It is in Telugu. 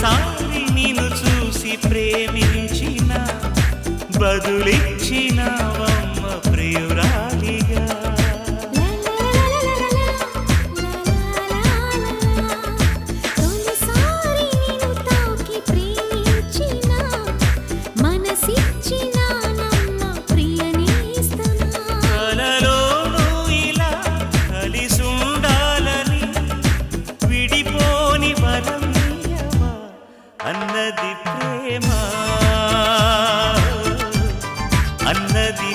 తొలిసారి నిన్ను చూసి ప్రేమించిన బదులిచ్చినవమ్మ ప్రియురాలిగా. తొలిసారి నిన్ను తాకి ప్రేమించిన మనసిచ్చిన నమ్మ ప్రియ నేస్తమా. కలలోనూ ఇలా కలిసుండాలని విడిపోని వరం ఇయ్యవా అన్నది ప్రేమ, అన్నది